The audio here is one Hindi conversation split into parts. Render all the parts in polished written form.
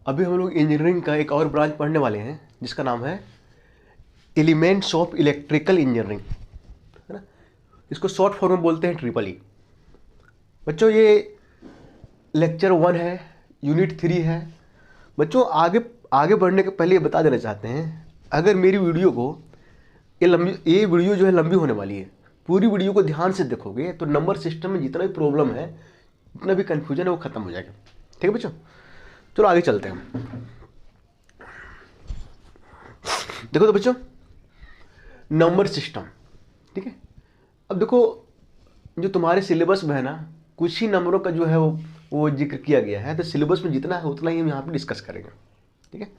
अभी हम लोग इंजीनियरिंग का एक और ब्रांच पढ़ने वाले हैं जिसका नाम है एलिमेंट्स ऑफ इलेक्ट्रिकल इंजीनियरिंग, है ना। इसको शॉर्ट फॉर्म में बोलते हैं ट्रिपल ई। बच्चों ये लेक्चर 1 है, यूनिट 3 है। बच्चों आगे आगे बढ़ने के पहले ये बता देना चाहते हैं, अगर मेरी वीडियो को ये वीडियो जो है लंबी होने वाली है, पूरी वीडियो को ध्यान से देखोगे तो नंबर सिस्टम में जितना भी प्रॉब्लम है, जितना भी कन्फ्यूजन है वो खत्म हो जाएगा। ठीक है बच्चों, चलो आगे चलते हैं। देखो तो बच्चों, नंबर सिस्टम, ठीक है। अब देखो जो तुम्हारे सिलेबस में है ना, कुछ ही नंबरों का जो है वो जिक्र किया गया है, तो सिलेबस में जितना है उतना ही हम यहाँ पे डिस्कस करेंगे, ठीक है।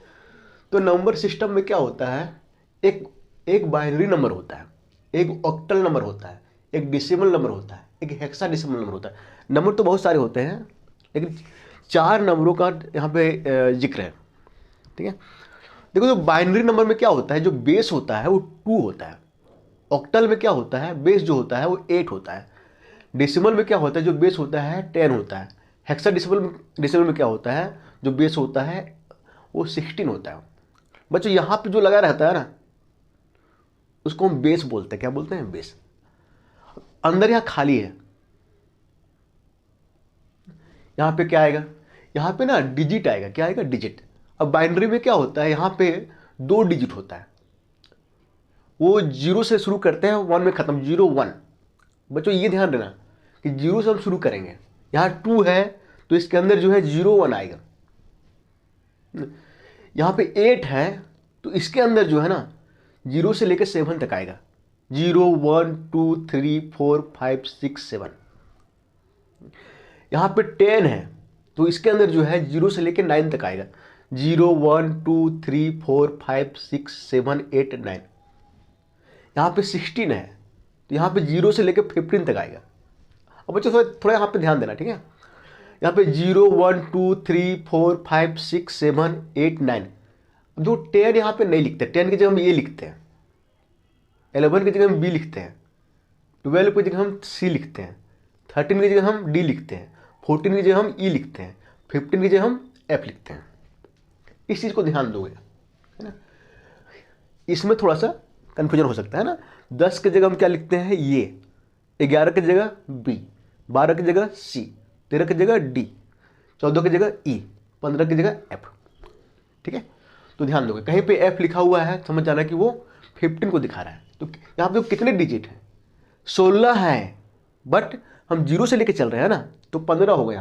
तो नंबर सिस्टम में क्या होता है, एक बाइनरी नंबर होता है, एक ऑक्टल नंबर होता है, एक डेसिमल नंबर होता है, एक हेक्साडेसिमल नंबर होता है। नंबर तो बहुत सारे होते हैं, लेकिन 4 नंबरों का यहाँ पे जिक्र है, ठीक है। देखो जो बाइनरी नंबर में क्या होता है, जो बेस होता है वो 2 होता है। ऑक्टल में क्या होता है, बेस जो होता है वो 8 होता है। डेसिमल में क्या होता है, जो बेस होता है 10 होता है। हेक्साडेसिमल में क्या होता है, जो बेस होता है वो 16 होता है। बच्चों यहाँ पे जो लगा रहता है ना, उसको हम बेस बोलते हैं। क्या बोलते हैं, बेस। अंदर यहाँ खाली है, यहाँ पे क्या आएगा, यहाँ पे ना डिजिट आएगा। क्या आएगा, डिजिट। अब बाइनरी में क्या होता है, यहाँ पे 2 डिजिट होता है, वो 0 से शुरू करते हैं, 1 में खत्म, 0 1। बच्चों ये ध्यान देना कि 0 से हम शुरू करेंगे। यहाँ 2 है तो इसके अंदर जो है 0 1 आएगा। यहाँ पे 8 है तो इसके अंदर जो है ना 0 से लेकर 7 तक आएगा। 0 1 2 3 4 5 6 7। यहाँ पे 10 है तो इसके अंदर जो है 0 से लेकर 9 तक आएगा। 0 1 2 3 4 5 6 7 8 9। यहाँ पे 16 है तो यहाँ पे 0 से लेकर 15 तक आएगा। अब बच्चों थोड़ा यहाँ पे ध्यान देना, ठीक है। यहाँ पे 0 1 2 3 4 5 6 7 8 9। अब जो 10 यहाँ पे नहीं लिखते, 10 की जगह हम ये लिखते हैं, 11 की जगह हम बी लिखते हैं, 12 की जगह हम सी लिखते हैं, 13 की जगह हम डी लिखते हैं, 14 की जगह हम ई लिखते हैं, 15 की जगह हम एफ लिखते हैं। इस चीज़ को ध्यान दोगे, है ना। इसमें थोड़ा सा कन्फ्यूजन हो सकता है ना। 10 की जगह हम क्या लिखते हैं, ये। 11 की जगह बी, 12 की जगह सी, 13 की जगह डी, 14 की जगह ई, 15 की जगह एफ, ठीक है। तो ध्यान दोगे, कहीं पे एफ लिखा हुआ है समझ जाना कि वो 15 को दिखा रहा है। तो यहाँ पे कितने डिजिट हैं, 16 है, बट हम 0 से लेके चल रहे हैं ना, तो 15 होगा।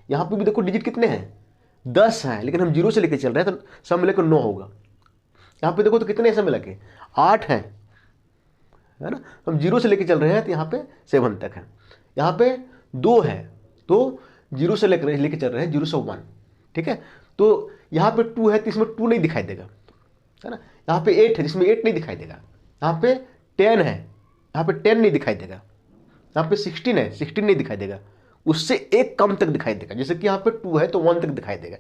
यहाँ पे भी देखो डिजिट कितने हैं, 10 हैं, लेकिन हम 0 से लेके चल रहे हैं तो सब मिलकर 9 होगा। यहाँ पे देखो तो कितने सब मिला के 8 हैं, है ना। हम 0 से लेके चल रहे हैं तो यहाँ पे 7 तक है। यहाँ पे 2 है तो 0 से लेके चल रहे हैं 0 से 1, ठीक है। तो यहाँ पे 2 है तो इसमें 2 नहीं दिखाई देगा, है ना। यहाँ पे 8 है जिसमें 8 नहीं दिखाई देगा। यहाँ पे 10 है, यहाँ पे 10 नहीं दिखाई देगा। यहाँ पे 16 है, 16 नहीं दिखाई देगा, उससे एक कम तक दिखाई देगा। जैसे कि यहाँ पे 2 है तो 1 तक दिखाई देगा,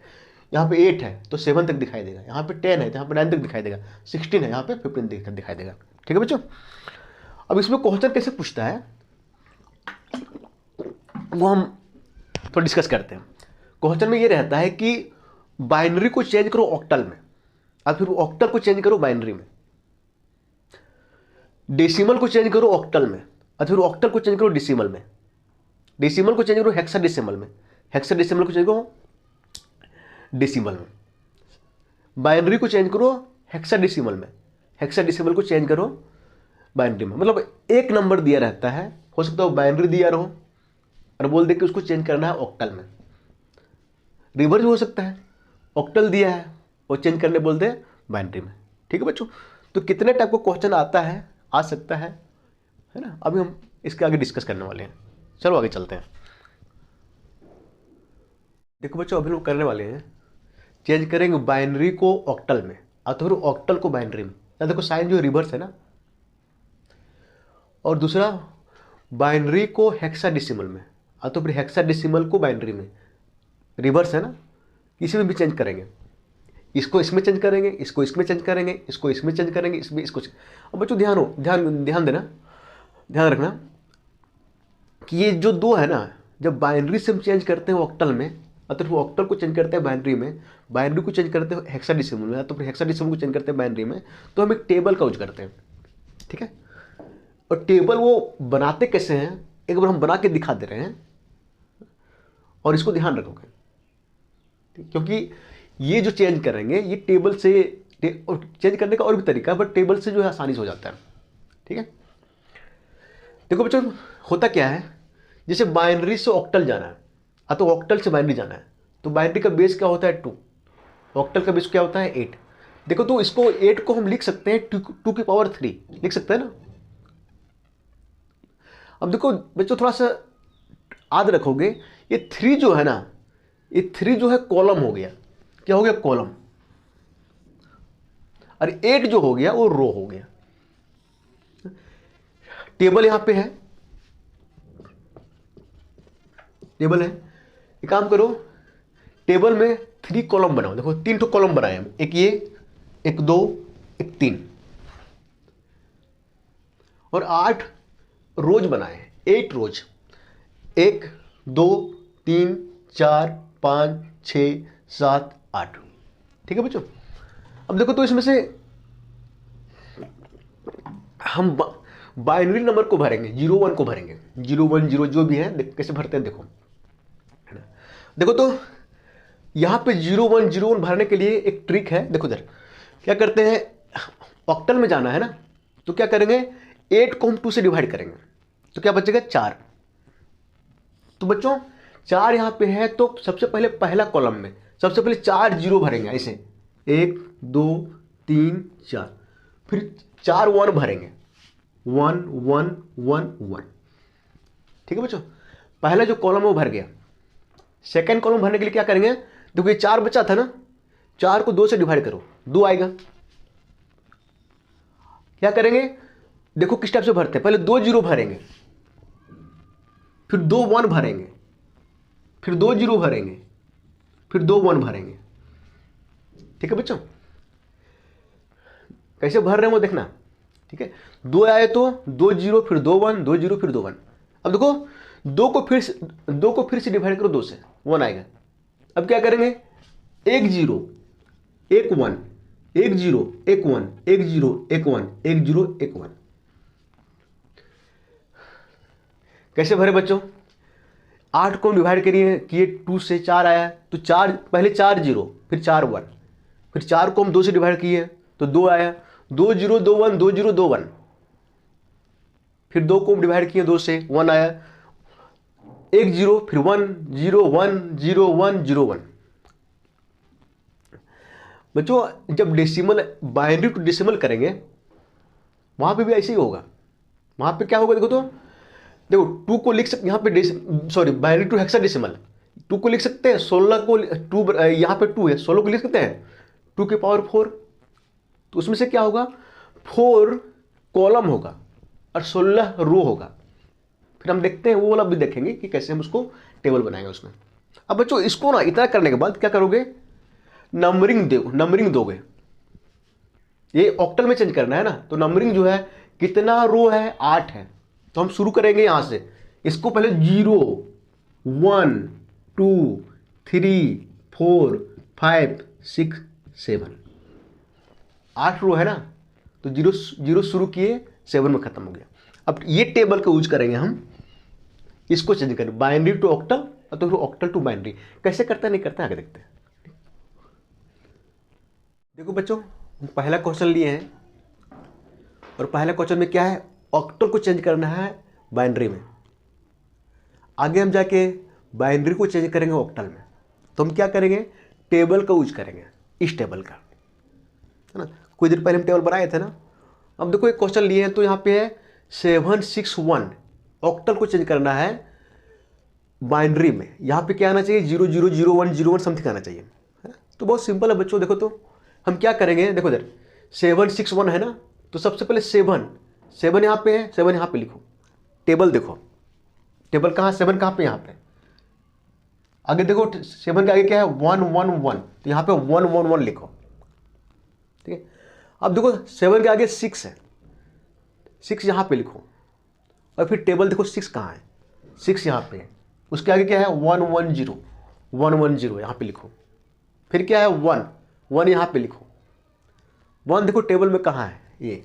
यहाँ पे 8 है तो 7 तक दिखाई देगा, यहाँ पे 10 है तो यहाँ पे 9 तक दिखाई देगा, 16 है यहाँ पे 15 दिखाई देगा, ठीक है बच्चों। अब इसमें क्वेश्चन कैसे पूछता है वो हम थोड़ा डिस्कस करते हैं। क्वेश्चन में ये रहता है कि बाइनरी को चेंज करो ऑक्टल में, और फिर ऑक्टल को चेंज करो बाइनरी में। डेसिमल को चेंज करो ऑक्टल में, और फिर ऑक्टल को चेंज करो डेसिमल में। डेसिमल को चेंज करो हेक्साडेसिमल में, हेक्साडेसिमल को चेंज करो डेसिमल में। बाइनरी को चेंज करो हेक्साडेसिमल में, हेक्साडेसिमल को चेंज करो बाइनरी में। मतलब एक नंबर दिया रहता है, हो सकता है बाइनरी दिया रहो और बोल दे कि उसको चेंज करना है ऑक्टल में। रिवर्स भी हो सकता है, ऑक्टल दिया है और चेंज करने बोल दे बाइनरी में, ठीक है बच्चों। तो कितने टाइप का क्वेश्चन आता है, आ सकता है ना। अभी हम इसके आगे डिस्कस करने वाले हैं, चलो आगे चलते हैं। देखो बच्चों, अभी लोग करने वाले हैं, चेंज करेंगे बाइनरी को ऑक्टल में और तो फिर ऑक्टल को बाइनरी में। या देखो साइन जो रिवर्स है ना, और दूसरा बाइनरी को हेक्साडेसिमल में और तो फिर हेक्साडेसिमल को बाइनरी में। रिवर्स है ना, इसी में भी चेंज करेंगे, इसको इसमें चेंज करेंगे, इसको इसमें चेंज करेंगे, इसको इसमें चेंज करेंगे, इसमें इसको। अब बच्चों ध्यान देना, ध्यान रखना कि ये जो 2 है ना, जब बाइनरी से हम चेंज करते हैं ऑक्टल में तो फिर ऑक्टल को चेंज करते हैं बाइनरी में, बाइनरी को चेंज करते हैं हेक्साडेसिमल में, तो फिर हेक्साडेसिमल को चेंज करते हैं बाइनरी में, तो हम एक टेबल का यूज करते हैं। ठीक है, और टेबल वो बनाते कैसे हैं एक बार हम बना के दिखा दे रहे हैं, और इसको ध्यान रखोगे क्योंकि ये जो चेंज करेंगे ये टेबल से चेंज करने का और भी तरीका है, बट टेबल से जो है आसानी से हो जाता है। ठीक है, देखो बच्चों होता क्या है, जैसे बाइनरी से ऑक्टल जाना है, तो ऑक्टल से बाइनरी जाना है, तो बाइनरी का बेस क्या होता है 2, ऑक्टल का बेस क्या होता है 8। देखो तो इसको 8 को हम लिख सकते हैं 2 की पावर 3 लिख सकते हैं ना। अब देखो बच्चों थोड़ा सा याद रखोगे, ये 3 जो है ना, ये 3 जो है कॉलम हो गया, क्या हो गया कॉलम, और 8 जो हो गया वो रो हो गया। टेबल यहां पे है, टेबल है, एक काम करो टेबल में 3 कॉलम बनाओ। देखो 3 तो कॉलम बनाए हम, एक ये, एक 2, एक 3, और 8 रोज बनाए, 8 रोज, 1 2 3 4 5 6 7 8। ठीक है बच्चों, अब देखो तो इसमें से हम बाइनरी नंबर को भरेंगे, 0 1 को भरेंगे, 0 1 0 जो भी है कैसे भरते हैं देखो, है ना। देखो तो यहां पे 0 1 0 1 भरने के लिए एक ट्रिक है। देखो इधर क्या करते हैं, ऑक्टल में जाना है ना, तो क्या करेंगे 8 को हम 2 से डिवाइड करेंगे, तो क्या बचेगा 4। तो बच्चों 4 यहां पे है, तो सबसे पहले पहला कॉलम में सबसे पहले 4 0 भरेंगे ऐसे, 1 2 3 4, फिर 4 1 भरेंगे, 1 1 1 1। ठीक है बच्चों, पहला जो कॉलम है वो भर गया। सेकंड कॉलम भरने के लिए क्या करेंगे, देखो ये 4 बचा था ना, 4 को 2 से डिवाइड करो, 2 आएगा। क्या करेंगे देखो किस टाइप से भरते हैं, पहले 2 0 भरेंगे, फिर 2 1 भरेंगे, फिर 2 0 भरेंगे, फिर 2 1 भरेंगे। ठीक है बच्चों, कैसे भर रहे हैं वो देखना। ठीक है, 2 आए तो 2 0 फिर 2 1, 2 0 फिर 2 1। अब देखो 2 को फिर से डिवाइड करो 2 से, 1 आएगा। अब क्या करेंगे 1 0 1 1 1 0 1 1 1 0 1 1 1 0 1 1। कैसे भरे बच्चों, 8 को डिवाइड किए 2 से, 4 आया, तो 4 पहले 4 0 फिर 4 1, फिर 4 को हम 2 से डिवाइड किए तो 2 आया, 2 0 2 1 2 0 2 1, फिर 2 को हम डिवाइड किए 2 से, 1 आया, 1 0 फिर 1 0 1 0 1 0 1। बच्चों जब डेसिमल बाइनरी टू डेसिमल करेंगे वहां पे भी ऐसे ही होगा। वहां पे क्या होगा देखो तो, देखो 2 को लिख सकते, यहाँ पे सॉरी बाइनरी टू हेक्साडेसिमल 2 को लिख सकते हैं, 16 को 2 यहाँ पे 2 है, 16 को लिख सकते हैं 2 की पावर 4। तो उसमें से क्या होगा 4 कॉलम होगा और 16 रो होगा। फिर हम देखते हैं वो वाला भी देखेंगे कि कैसे हम उसको टेबल बनाएंगे उसमें। अब बच्चों इसको ना इतना करने के बाद क्या करोगे, नंबरिंग दोगे। ये ऑक्टल में चेंज करना है ना, तो नंबरिंग जो है कितना रो है 8 है, तो हम शुरू करेंगे यहां से, इसको पहले 0 1 2 3 4 5 6 7, 8 रो है ना, तो 0 0 शुरू किए 7 में खत्म हो गया। अब ये टेबल का यूज करेंगे हम, इसको चेंज करें बाइनरी टू ऑक्टल, तो फिर ऑक्टल टू बाइनरी कैसे करता है नहीं करता है आगे देखते हैं। देखो बच्चों पहला क्वेश्चन लिए हैं, और पहला क्वेश्चन में क्या है, ऑक्टल को चेंज करना है बाइनरी में। आगे हम जाके बाइनरी को चेंज करेंगे ऑक्टल में, तो हम क्या करेंगे टेबल का यूज करेंगे, इस टेबल का, है ना। कुछ देर पहले हम टेबल बनाए थे ना। अब देखो एक क्वेश्चन लिए हैं, तो यहाँ पे है 761, ऑक्टल को चेंज करना है बाइनरी में। यहाँ पे क्या आना चाहिए 0 0 0 1 0 1 समथिंग आना चाहिए, है? तो बहुत सिंपल है बच्चों। देखो तो हम क्या करेंगे, देखो इधर 761 है ना, तो सबसे पहले 7 यहाँ पे है, 7 यहाँ पे लिखो, टेबल देखो, टेबल कहाँ 7 कहाँ पे यहाँ पे, आगे देखो 7 के आगे क्या है 1 1 1, तो यहाँ पे 1 1 1 लिखो। ठीक है, अब देखो 7 के आगे 6 है, 6 यहाँ पे लिखो, और फिर टेबल देखो 6 कहाँ है, 6 यहाँ पे है, उसके आगे क्या है 1 1 0, 110 यहाँ पे लिखो। फिर क्या है 1 यहाँ पे लिखो। 1 देखो टेबल में कहाँ है ये,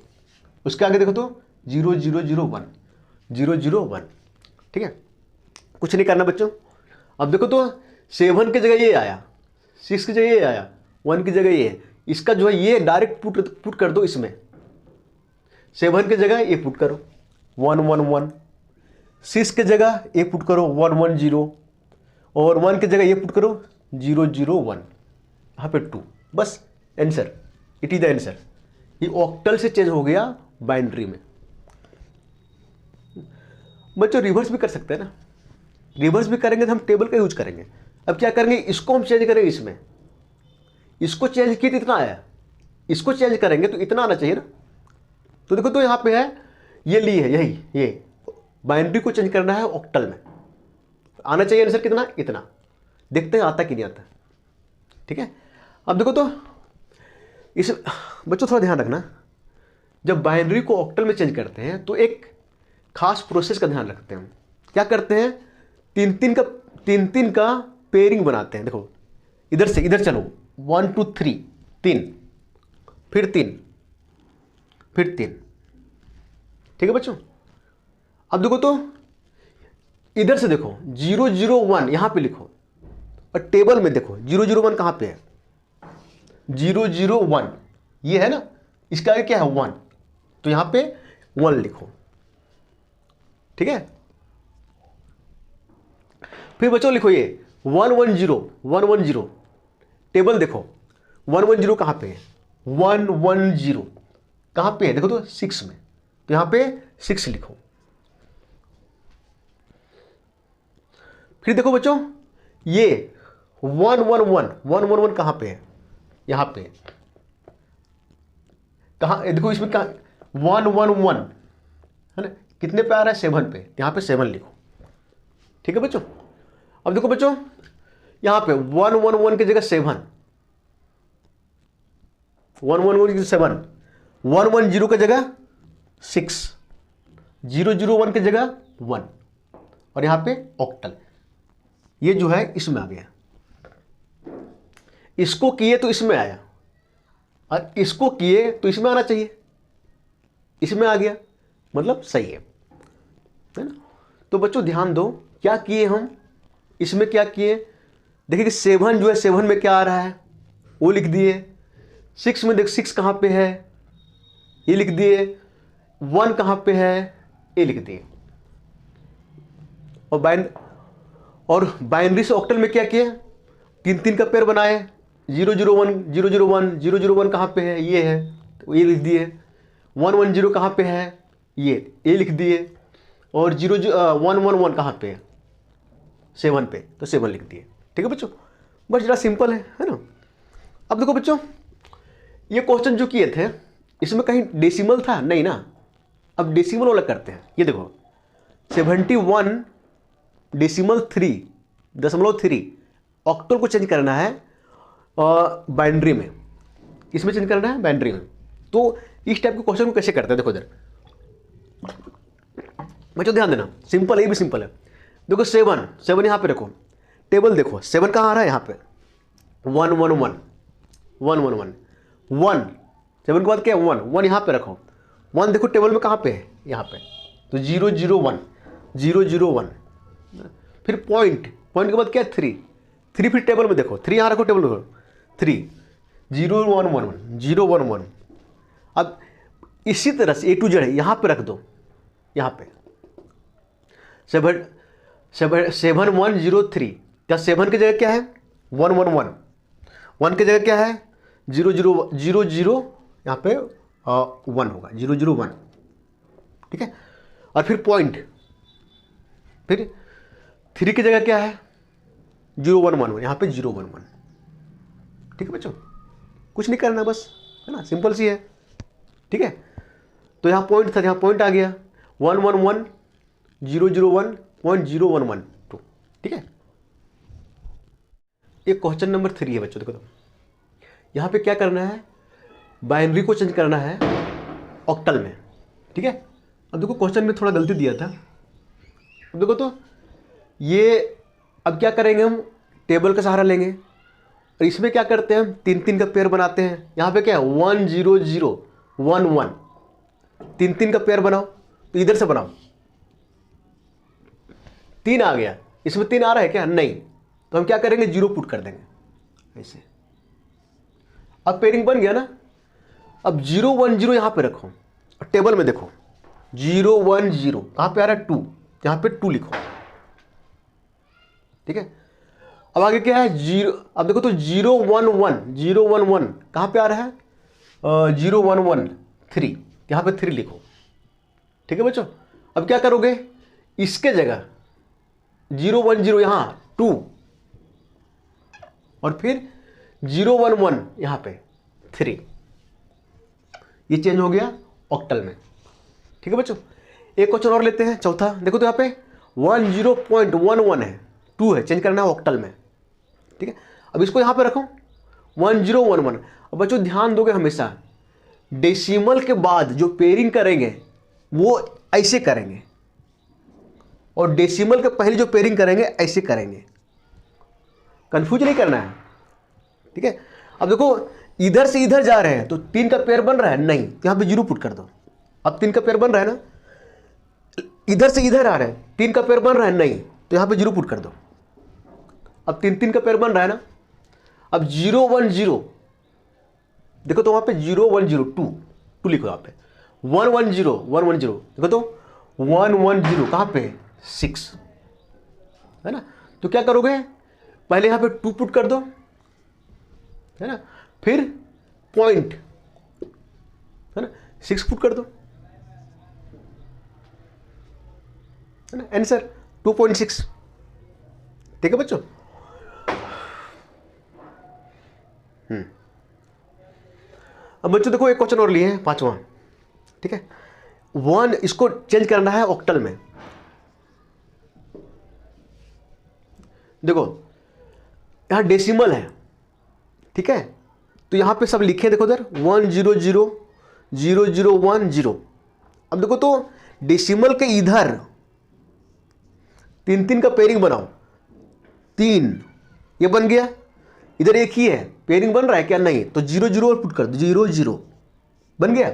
उसके आगे देखो तो 0001 001। ठीक है, कुछ नहीं करना बच्चों। अब देखो तो 7 की जगह ये आया, 6 की जगह ये आया, 1 की जगह ये है। इसका जो है ये डायरेक्ट पुट कर दो इसमें। 7 की जगह ये पुट करो 111, 6 की जगह ये पुट करो 110, और 1 की जगह ये पुट करो 001, यहाँ पे 2। बस answer, it is the answer. ये ऑक्टल से चेंज हो गया बाइनरी में। बच्चों रिवर्स भी कर सकते हैं ना, रिवर्स भी करेंगे तो हम टेबल का यूज करेंगे। अब क्या करेंगे, इसको हम चेंज करेंगे इसमें, इसको चेंज किए तो इतना आया, इसको चेंज करेंगे तो इतना आना चाहिए ना। तो देखो तो यहाँ पे है ये ली है, यही ये बाइनरी को चेंज करना है ऑक्टल में, आना चाहिए आंसर कितना, इतना। देखते हैं आता कि नहीं आता। ठीक है, अब देखो तो इस बच्चों थोड़ा ध्यान रखना, जब बाइनरी को ऑक्टल में चेंज करते हैं तो एक खास प्रोसेस का ध्यान रखते हैं। क्या करते हैं, 3 का पेयरिंग बनाते हैं। देखो इधर से इधर चलो, 1 2 3, 3 फिर 3 फिर 3। ठीक है बच्चों, अब देखो तो इधर से देखो 001 यहां पे लिखो, और टेबल में देखो 001 कहां पे है, 001 ये है ना, इसका आगे क्या है 1, तो यहां पे 1 लिखो। ठीक है, फिर बच्चों लिखो ये 110 टेबल देखो 110 कहां पे है, 110 कहां पे है, देखो तो 6 में, तो यहां पे 6 लिखो। फिर देखो बच्चों ये 111 कहां पे है, यहां पे कहां, देखो इसमें कहां 111 है ना, कितने पे आ रहा है 7 पे, यहां पे 7 लिखो। ठीक है बच्चों, अब देखो बच्चों यहां पे 111 की जगह 7, 111 की 7, 110 की जगह 6, 001 की जगह 1, और यहां पे ऑक्टल, ये जो है इसमें आ गया। इसको किए तो इसमें आया, और इसको किए तो इसमें आना चाहिए, इसमें आ गया, मतलब सही है ना। तो बच्चों ध्यान दो, क्या किए हम इसमें, क्या किए, देखिए कि 7 जो है 7 में क्या आ रहा है वो लिख दिए, 6 में देख 6 कहां पे है ये लिख दिए, 1 कहां पे है ये लिख दिए, और बाइनरी से ऑक्टल में क्या किए, 3 का पेयर बनाए, 001 001 कहां पे है, ये है तो ये लिख दिए, 110 कहां पे है ये लिख दिए, और 111 कहां पे है 7 पे, तो 7 लिख दिए। ठीक है बच्चों, बस जरा सिंपल है ना। अब देखो बच्चों ये क्वेश्चन जो किए थे इसमें कहीं डेसिमल था नहीं ना, अब डेसिमल वाला करते हैं। ये देखो 71 डेसिमल 3.3 ऑक्टल को चेंज करना है बाइनरी में, इसमें चेंज करना है बाइनरी में। तो इस टाइप के क्वेश्चन को कैसे करते हैं, देखो इधर बच्चों ध्यान देना, सिंपल है, ये भी सिंपल है। देखो 7 यहां पे रखो, टेबल देखो 7 कहां आ रहा है, यहां पे 111 1 7 के बाद क्या है 1 यहां पे रखो, 1 देखो टेबल में कहां पे है, यहां पे, तो 001 फिर पॉइंट के बाद क्या है 3 फिर टेबल में देखो 3 यहां रखो, टेबल में 3 011 अब इसी तरह से A to Z यहां पे रख दो, यहां पे 7103, क्या 7 की जगह क्या है 111, 1 की जगह क्या है 00 यहाँ पे 1 होगा 001। ठीक है, और फिर पॉइंट, फिर 3 की जगह क्या है 0111, यहाँ पे 011। ठीक है बच्चों, कुछ नहीं करना बस, है ना, सिंपल सी है। ठीक है, तो यहाँ पॉइंट था, यहाँ पॉइंट आ गया 111 001.0112। ठीक है, ये क्वेश्चन नंबर 3 है बच्चों। देखो तो यहाँ पे क्या करना है, बाइनरी को चेंज करना है ऑक्टल में। ठीक है, अब देखो क्वेश्चन में थोड़ा गलती दिया था, अब देखो तो ये अब क्या करेंगे हम, टेबल का सहारा लेंगे और इसमें क्या करते हैं हम, 3 का पेयर बनाते हैं। यहाँ पे क्या है 1 0 0 1 1, 3 का पेयर बनाओ, तो इधर से बनाओ, 3 आ गया, इसमें 3 आ रहा है क्या, नहीं, तो हम क्या करेंगे 0 पुट कर देंगे ऐसे। अब पेयरिंग बन गया ना। अब 0 1 0 यहां पे रखो और टेबल में देखो 0 1 0 कहां पे आ रहा है 2, यहां पे 2 लिखो, ठीक है। अब आगे क्या है 0, अब देखो तो 0 1 1 0 1 1 कहां पे आ रहा है 0 1 1 3, यहां पे 3 लिखो, ठीक है बच्चों। अब क्या करोगे, इसके जगह 0 1 0 यहां 2 और फिर 0 1 1 यहां पे 3, ये चेंज हो गया ऑक्टल में, ठीक है बच्चों। एक क्वेश्चन और लेते हैं, चौथा। देखो तो यहां पे 10.11 है, 2 है, चेंज करना है ऑक्टल में, ठीक है। अब इसको यहां पे रखो 1011। अब बच्चों ध्यान दोगे हमेशा डेसिमल के बाद जो पेयरिंग करेंगे वो ऐसे करेंगे और डेसिमल के पहले जो पेयरिंग करेंगे ऐसे करेंगे, कंफ्यूज नहीं करना है, ठीक है। अब देखो इधर से इधर जा रहे हैं तो 3 का पेयर बन रहा है, नहीं, तो यहां पे 0 पुट कर दो। अब 3 का पेयर बन रहा है ना, इधर से इधर आ रहे हैं, 3 का पेयर बन रहा है, नहीं, तो यहां पे 0 पुट कर दो। अब 3 का पेयर बन रहा है ना, अब 0 1 0 देखो तो वहां पे 0 1 0 2 लिखो, यहां पे 1 1 0 1 1 0 देखो तो 1 1 0 कहां पे 6 है ना। तो क्या करोगे, पहले यहां पे 2 पुट कर दो, है ना, फिर पॉइंट, है ना, 6 पुट कर दो, है ना, आंसर 2.6, ठीक है बच्चों। अब बच्चों देखो एक क्वेश्चन और लिए हैं, 5वां, ठीक है। 1 इसको चेंज करना है ऑक्टल में। देखो यहां डेसिमल है, ठीक है, तो यहां पे सब लिखे, देखो उधर 1 0 0 0 0 1 0। अब देखो तो डेसिमल के इधर 3 का पेयरिंग बनाओ, 3 ये बन गया, इधर एक ही है, पेयरिंग बन रहा है क्या, नहीं, तो 0 0 और पुट कर दो, 0 0 बन गया।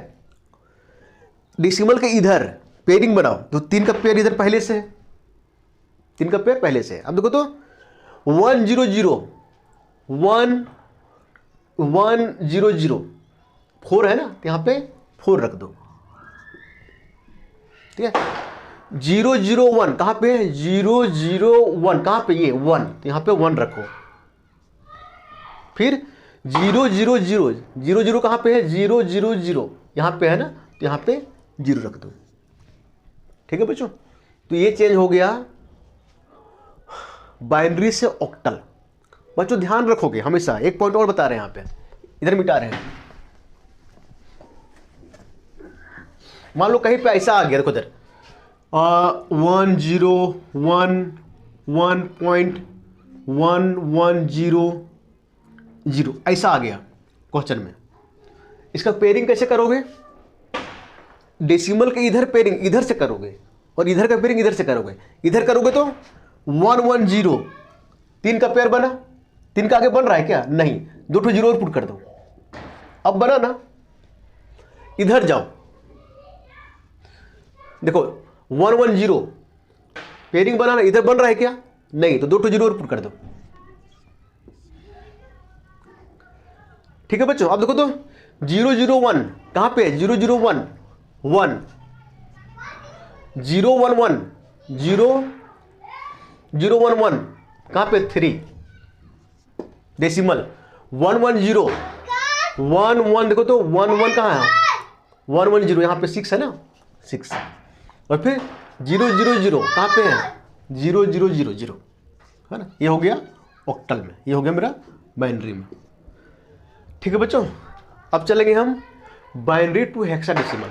डेसिमल के इधर पेयरिंग बनाओ, तो 3 का पेयर इधर पहले से है, 3 का पेयर पहले से। अब देखो तो 1 0 0 1 1 0 0 4 है ना, तो यहां पे 4 रख दो, ठीक है। 0 0 1 कहां पे, 0 0 1 कहां पे, ये 1, तो यहां पे 1 रखो। फिर 0 0 0 0 0 कहां पे है, 0 0 0 यहां पे है ना, तो यहां पे 0 रख दो, ठीक है बच्चों। तो ये चेंज हो गया बाइनरी से ऑक्टल। बच्चों ध्यान रखोगे हमेशा, एक पॉइंट और बता रहे हैं यहां पे, इधर मिटा रहे हैं। मान लो कहीं पे ऐसा आ गया, देखो इधर 1 0 1 1.110 0 ऐसा आ गया क्वेश्चन में। इसका पेयरिंग कैसे करोगे, डेसिमल के इधर पेयरिंग इधर से करोगे और इधर का पेयरिंग इधर से करोगे। इधर करोगे तो 1 1 0 3 का पेयर बना, 3 का आगे बन रहा है क्या, नहीं, 2 0 और पुट कर दो। अब बना ना, इधर जाओ, देखो 1 1 0 पेयरिंग बनाना, इधर बन रहा है क्या, नहीं, तो 2 0 और पुट कर दो, ठीक है बच्चों। अब देखो तो 0 0 1 कहां पे है, 0 0 1 1 0 1 1 0 0 1 1 कहां पे 3 डेसिमल 1 1 0 1 1 देखो तो 1 1 कहां है, 1 1 0 यहां पे 6 है ना, 6 और फिर 0 0 0 कहां पे है, 0 0 0 0 है ना। ये हो गया ऑक्टल में, ये हो गया मेरा बाइनरी में, ठीक है बच्चों। अब चलेंगे हम बाइनरी टू हेक्साडेसिमल।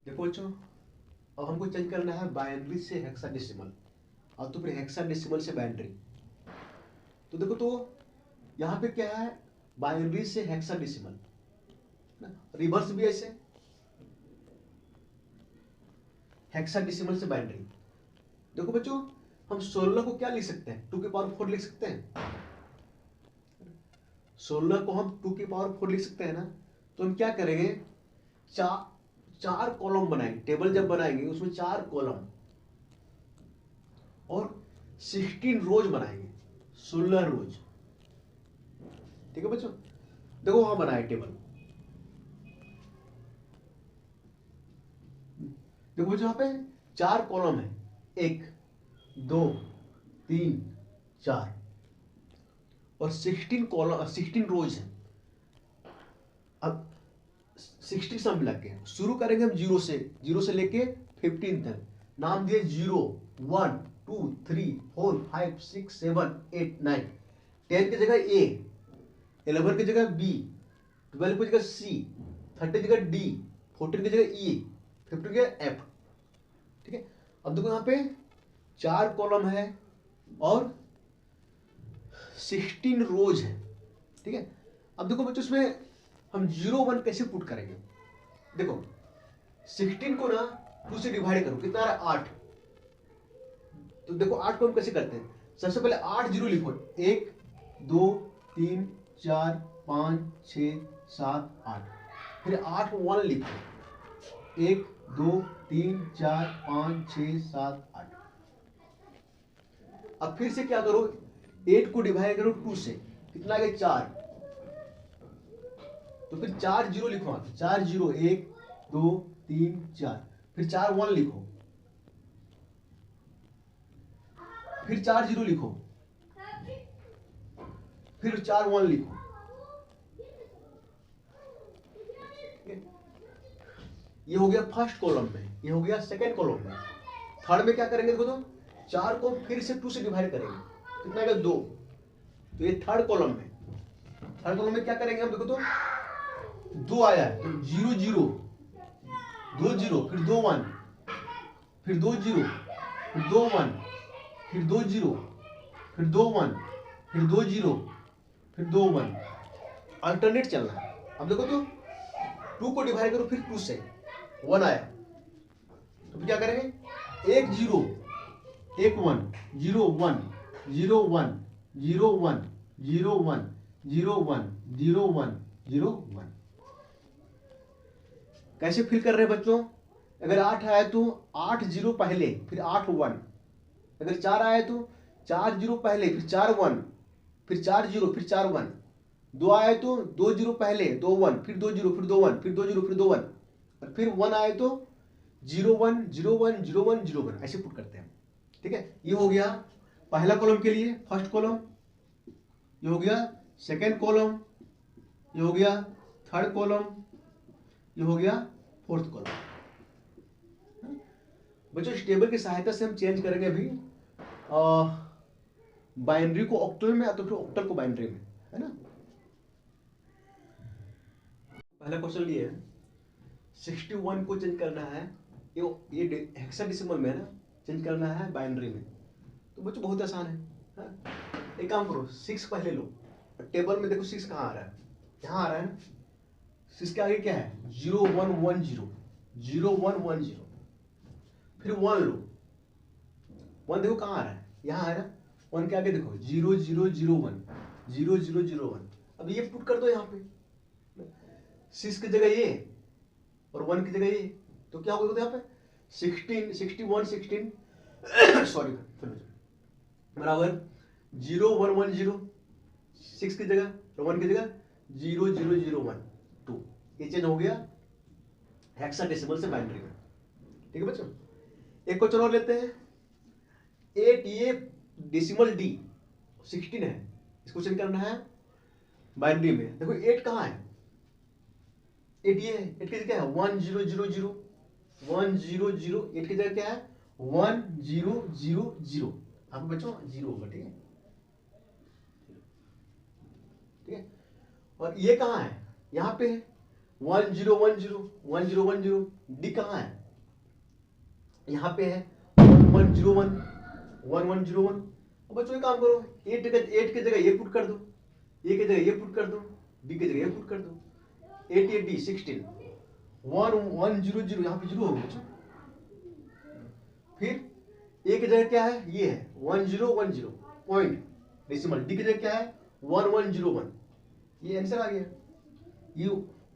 देखो बच्चों अब हमको चेंज करना है बाइनरी से हेक्साडेसिमल और तो फिर हेक्साडेसिमल से बाइनरी। तो देखो तो यहां पे क्या है, बाइनरी से हेक्साडेसिमल, रिवर्स भी ऐसे, हेक्साडेसिमल से बाइनरी। देखो बच्चों हम 16 को क्या लिख सकते हैं, 2 की पावर 4 लिख सकते हैं। 16 को हम 2 की पावर 4 लिख सकते हैं ना। तो हम क्या करेंगे, चार कॉलम बनाएंगे। टेबल जब बनाएंगे उसमें 4 कॉलम और 16 रोज बनाएंगे, 16 रोज। ठीक है बच्चों, देखो वहां बनाए टेबल। देखो बच्चों, यहाँ पे 4 कॉलम है, 1 2 3 4 और 16 कॉलम, 16 रोज है। अब 60 सब मिला के शुरू करेंगे हम जीरो से लेके 15 तक। नाम दिए 0 1 2 3 4 5 6 7 8 9। 10 की जगह A, 11 की जगह B, 12 की जगह C, 13 की जगह D, 14 की जगह E, 15 की जगह F। ठीक है, अब देखो यहाँ पे 4 कॉलम है और 16 रोज है। ठीक है, अब देखो बच्चों इसमें हम 0 1 कैसे पुट करेंगे। देखो 16 को ना 2 से डिवाइड करो, कितना आ रहा है 8। तो देखो 8 को हम कैसे करते हैं, सबसे पहले 8 जीरो लिखो, 1 2 3 4 5 6 7 8। फिर 8 1 लिखो, 1 2 3 4 5 6 7 8। अब फिर से क्या करो, 8 को डिवाइड करो 2 से, कितना आ गया 4। तो फिर 4 जीरो लिखो, 4 जीरो, 1 2 3 4। फिर 4 1 लिखो, फिर 4 जीरो लिखो, फिर 4 1 लिखो। ये हो गया फर्स्ट कॉलम में, ये हो गया सेकंड कॉलम में। थर्ड में क्या करेंगे देखो, तो 4 को फिर से 2 से डिवाइड करेंगे, कितना आएगा 2। तो ये थर्ड कॉलम में, थर्ड कॉलम में क्या करेंगे हम देखो, तो 2 आया है तो 0 0 2 0, फिर 2 1, फिर 2 0, फिर 2 1, फिर 2 0, फिर 2 1, फिर 2 0, फिर 2 1। अल्टरनेट चलना है। अब देखो तो 2 को डिवाइड करो फिर 2 से, 1 आया तो फिर क्या करेंगे, 1 0 1 1 0 1 0 1 0 1 0 1 0 1 0 1 0 1। कैसे फिल कर रहे हैं बच्चों, अगर 8 आया तो 8 जीरो पहले फिर 8 1। अगर 4 आया तो 4 जीरो पहले फिर 4 1, फिर 4 जीरो फिर 4 1। 2 आया तो 2 जीरो पहले 2 1, फिर 2 जीरो फिर 2 1, फिर 2 जीरो फिर 2 1। और फिर 1 आए तो 0 1 0 1 0 1 0 1, ऐसे पुट करते हैं। ठीक है, ये हो गया पहला कॉलम के लिए फर्स्ट कॉलम, ये हो गया सेकेंड कॉलम, ये हो गया थर्ड कॉलम, ये हो गया फोर्थ कॉलम। बच्चों इस टेबल की सहायता से हम चेंज करेंगे अभी बाइनरी को ऑक्टल में या तो फिर ऑक्टल को बाइनरी में, है ना। पहला क्वेश्चन लिए 61 को चेंज करना है, ये हेक्साडेसिमल में है ना, चेंज करना है बाइनरी में। तो बच्चों बहुत आसान है। एक काम करो, 6 पहले लो, टेबल में देखो 6 कहाँ आ रहा है, यहाँ आ रहा है ना। 6 के आगे क्या है, 0 1 1 0 0 1 1 0। फिर 1 लो, 1 देखो कहाँ आ रहा है, यहाँ आ रहा है। 1 के आगे देखो 0 0 0 1 0 0 0 1। अब ये पुट कर दो यहाँ पे, 6 की जगह ये और 1 की जगह ये, तो क्या होगा यहाँ पे 16 61 16 सॉरी बराबर 0 1 1 0। 6 की जगह और 1 की जगह 0 0 0 1 2। ये चेंज हो गया हेक्साडेसिमल से बाइनरी में। ठीक है बच्चों, एक क्वेश्चन और लेते हैं। 8 ये डेसिमल डी 16 है, इसको चेंज करना है बाइनरी में। देखो 8 कहाँ है, 8 ये है, 8 की जगह क्या है 1 0 0 0 1 0 0। 8 की जगह क्या है 1 0 0 0। आप बच्चों 0 होगा, ठीक है ठीक है। और ये कहाँ है, यहाँ पे है 1 0 1 0 1 0 1 0। डी कहाँ है, यहाँ पे है 1 1 0 1 1 1 0 1। बच्चों एक काम करो, 8 की जगह ये पुट कर दो, ए की जगह ये पुट कर दो, बी की जगह ये पुट कर दो। 8 8 डी 16 1 1 0 0, यहाँ पे 0 होगा बच्चों। फिर ए की जगह क्या है, ये है 1010 पॉइंट डेसिमल, डी की जगह क्या है 1101, ये आंसर आ गया। ये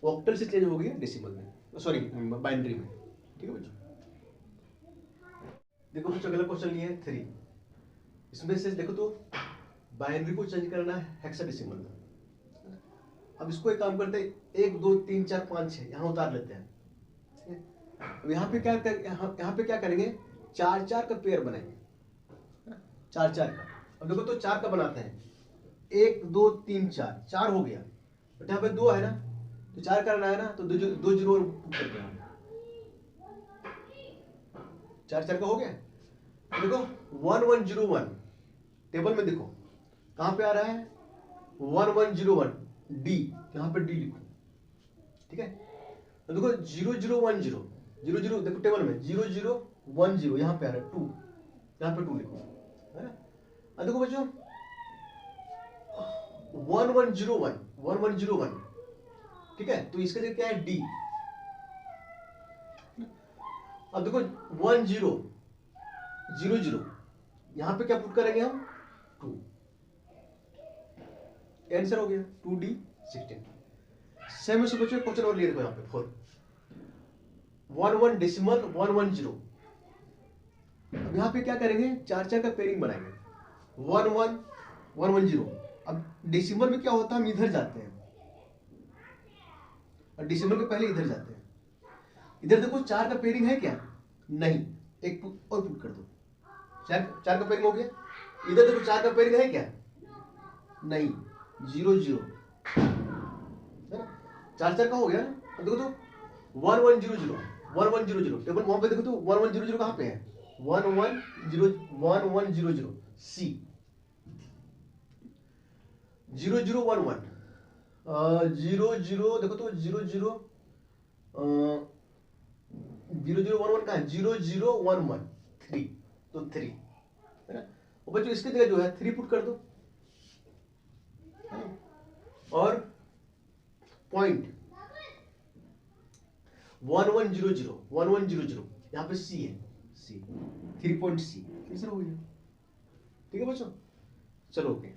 ऑक्टल से चेंज हो गया डेसिमल में, सॉरी बाइनरी में। ठीक है बच्चों, देखो बच्चों अगला क्वेश्चन लिया है 3। इसमें से देखो तो बाइनरी को चेंज करना है हेक्साडेसिमल में। अब इसको एक काम करते हैं, 1 2 3 4 5 6 यहाँ उतार लेते हैं। अब यहाँ पे क्या करेंगे, 4 4 का पेयर बनाएंगे, 4 4 का। अब देखो तो 4 का बनाते हैं, 1 2 3 4, 4 हो गया, बट यहाँ पे 2 है ना, तो 4 करना है ना, तो 2 जीरो और पुट करते हैं, 4 4 का हो गया। देखो 1101 टेबल में देखो कहाँ पे आ रहा है 1101 डी, यहाँ पे डी लिखो। ठीक है, तो देखो 0010 देखो टेबल में 0010 यहाँ पे आ रहा है 2, यहाँ पे 2 लिखो, है ना। अब देखो बच्चों 1101 ठीक है, तो इसका जगह क्या है डी। अब देखो 1000 यहाँ पे क्या पुट करेंगे हम 2, आंसर हो गया 2D16। सेम इसको बच्चों क्वेश्चन और लिए देखो यहाँ पे 4 11 डेसिमल 110। अब यहाँ पे क्या करेंगे, 4 4 का पेयरिंग बनाएंगे 11 110। अब डेसिमल में क्या होता है, हम इधर जाते हैं और डेसिमल के पहले इधर जाते हैं। इधर देखो 4 का पेयरिंग है क्या, नहीं, एक और पुट कर दो, 4 का पेयरिंग हो गया। इधर देखो 4 का पेयरिंग है क्या, नहीं, 0 0 है ना, 4 4 का हो गया ना। अब देखो तो 1100 टेबल वहां पे देखो तो 1100 कहाँ पे है 1100 सी 0011 00 देखो तो 00 0011 कहाँ है 0011 3, तो 3 है ना। और बच्चों इसके जगह जो है 3 पुट कर दो, और पॉइंट 1100 यहाँ पे सी है, सी 3 पॉइंट सी आंसर हो गया। ठीक है बच्चों, चलो ओके।